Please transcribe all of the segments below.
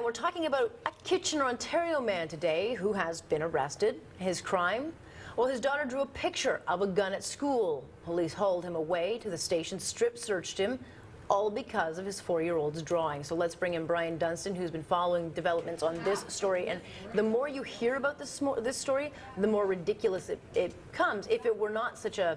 Brian, we're talking about a Kitchener, Ontario man today who has been arrested. His crime? Well, his daughter drew a picture of a gun at school. Police hauled him away to the station, strip searched him, all because of his 4-year-old's drawing. So let's bring in Brian Dunstan, who's been following developments on this story. And the more you hear about this story, the more ridiculous it comes. If it were not such a,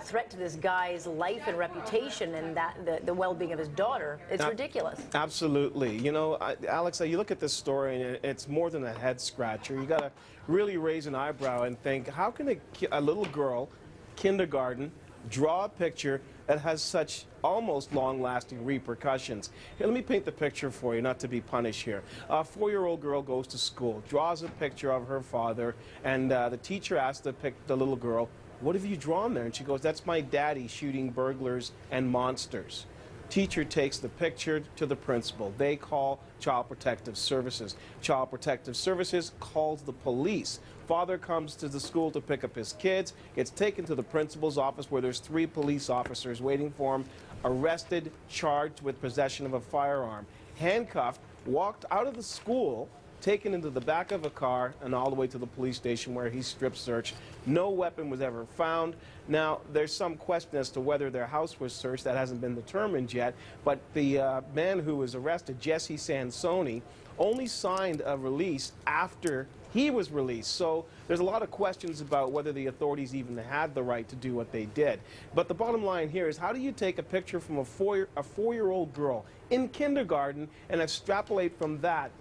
threat to this guy's life and reputation and the well-being of his daughter, it's ridiculous. Absolutely. You know, Alex, you look at this story and it's more than a head scratcher. You got to really raise an eyebrow and think, how can a little girl, kindergarten, draw a picture that has such almost long-lasting repercussions? Here, let me paint the picture for you, not to be punished here. A 4-year-old girl goes to school, draws a picture of her father, and the teacher asks the little girl, "What have you drawn there?" And she goes, "That's my daddy shooting burglars and monsters." Teacher takes the picture to the principal. They call Child Protective Services. Child Protective Services calls the police. Father comes to the school to pick up his kids, gets taken to the principal's office where there's 3 police officers waiting for him, arrested, charged with possession of a firearm, handcuffed, walked out of the school, taken into the back of a car and all the way to the police station where he's strip searched. No weapon was ever found. Now, there's some question as to whether their house was searched. That hasn't been determined yet. But the man who was arrested, Jesse Sansoni, only signed a release after he was released. So there's a lot of questions about whether the authorities even had the right to do what they did. But the bottom line here is, how do you take a picture from a 4-year-old girl in kindergarten and extrapolate from that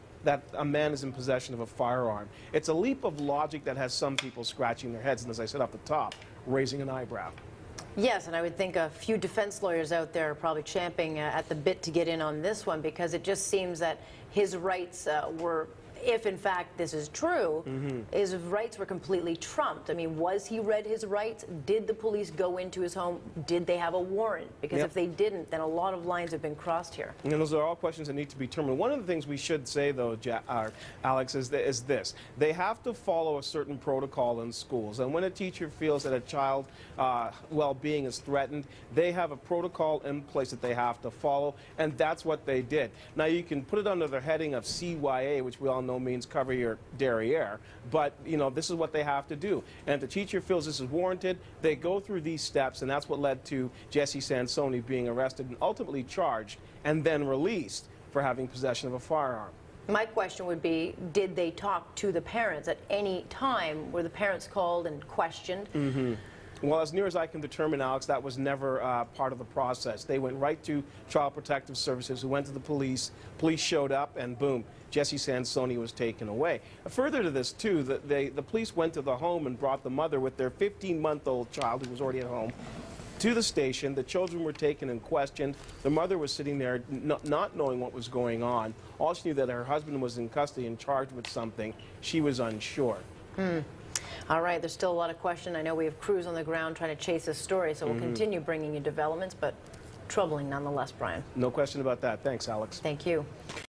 a man is in possession of a firearm? It's a leap of logic that has some people scratching their heads and, as I said up the top, raising an eyebrow. Yes, and I would think a few defense lawyers out there are probably champing at the bit to get in on this one, because it just seems that his rights were, if in fact this is true, his rights were completely trumped. I mean, was he read his rights? Did the police go into his home? Did they have a warrant? Because if they didn't, then a lot of lines have been crossed here. And those are all questions that need to be determined. One of the things we should say, though, Alex, is this. They have to follow a certain protocol in schools. And when a teacher feels that a child's well-being is threatened, they have a protocol in place that they have to follow, and that's what they did. Now, you can put it under the heading of CYA, which we all know means cover your derriere, but this is what they have to do. And if the teacher feels this is warranted, they go through these steps, and that's what led to Jesse Sansoni being arrested and ultimately charged and then released for having possession of a firearm. My question would be, did they talk to the parents at any time? Were the parents called and questioned? Well, as near as I can determine, Alex, that was never part of the process. They went right to Child Protective Services, who went to the police. Police showed up, and boom, Jesse Sansoni was taken away. Further to this, too, the police went to the home and brought the mother with their 15-month-old child, who was already at home, to the station. The children were taken and questioned. The mother was sitting there not knowing what was going on. All she knew that her husband was in custody and charged with something. She was unsure. All right, there's still a lot of questions. I know we have crews on the ground trying to chase this story, so we'll continue bringing you developments, but troubling nonetheless, Brian. No question about that. Thanks, Alex. Thank you.